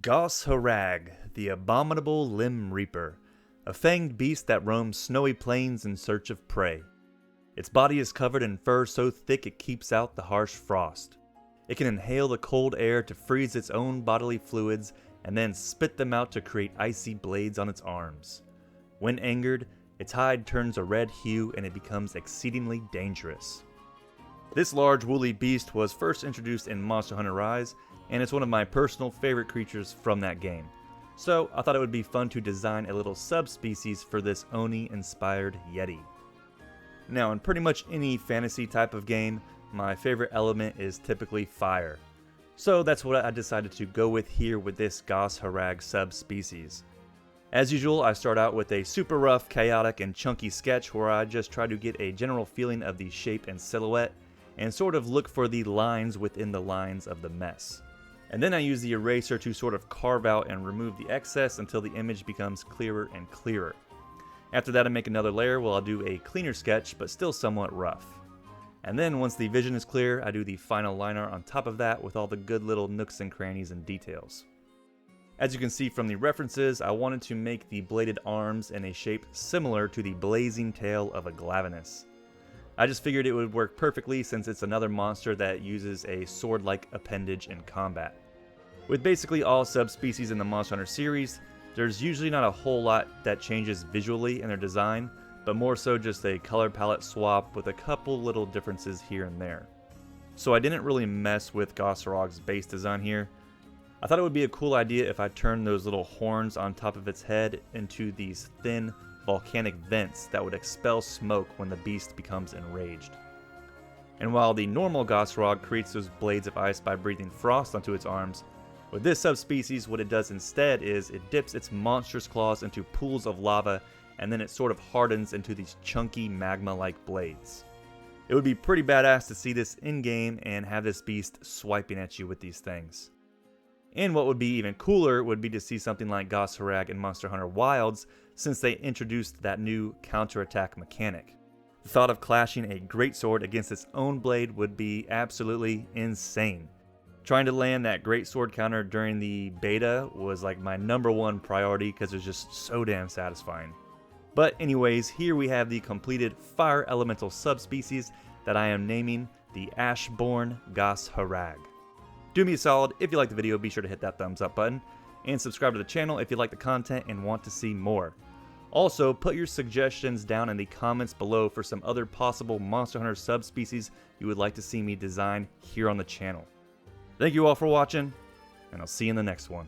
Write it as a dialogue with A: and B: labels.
A: Goss Harag, the abominable limb reaper, a fanged beast that roams snowy plains in search of prey. Its body is covered in fur so thick it keeps out the harsh frost. It can inhale the cold air to freeze its own bodily fluids and then spit them out to create icy blades on its arms. When angered, its hide turns a red hue and it becomes exceedingly dangerous. This large woolly beast was first introduced in Monster Hunter Rise, and it's one of my personal favorite creatures from that game. So I thought it would be fun to design a little subspecies for this Oni-inspired Yeti. Now, in pretty much any fantasy type of game, my favorite element is typically fire. So that's what I decided to go with here with this Goss Harag subspecies. As usual, I start out with a super rough, chaotic, and chunky sketch where I just try to get a general feeling of the shape and silhouette, and sort of look for the lines within the lines of the mess. And then I use the eraser to sort of carve out and remove the excess until the image becomes clearer and clearer. After that I make another layer where I'll do a cleaner sketch, but still somewhat rough. And then once the vision is clear, I do the final liner on top of that with all the good little nooks and crannies and details. As you can see from the references, I wanted to make the bladed arms in a shape similar to the blazing tail of a glavenus. I just figured it would work perfectly since it's another monster that uses a sword-like appendage in combat. With basically all subspecies in the Monster Hunter series, there's usually not a whole lot that changes visually in their design, but more so just a color palette swap with a couple little differences here and there. So I didn't really mess with Goss Harag's base design here. I thought it would be a cool idea if I turned those little horns on top of its head into these thin, volcanic vents that would expel smoke when the beast becomes enraged. And while the normal Goss Harag creates those blades of ice by breathing frost onto its arms, with this subspecies what it does instead is it dips its monstrous claws into pools of lava and then it sort of hardens into these chunky magma-like blades. It would be pretty badass to see this in-game and have this beast swiping at you with these things. And what would be even cooler would be to see something like Goss Harag in Monster Hunter Wilds, since they introduced that new counterattack mechanic. The thought of clashing a greatsword against its own blade would be absolutely insane. Trying to land that greatsword counter during the beta was like my #1 priority because it was just so damn satisfying. But anyways, here we have the completed fire elemental subspecies that I am naming the Ashborn Goss Harag. Do me a solid, if you like the video, be sure to hit that thumbs up button, and subscribe to the channel if you like the content and want to see more. Also, put your suggestions down in the comments below for some other possible Monster Hunter subspecies you would like to see me design here on the channel. Thank you all for watching, and I'll see you in the next one.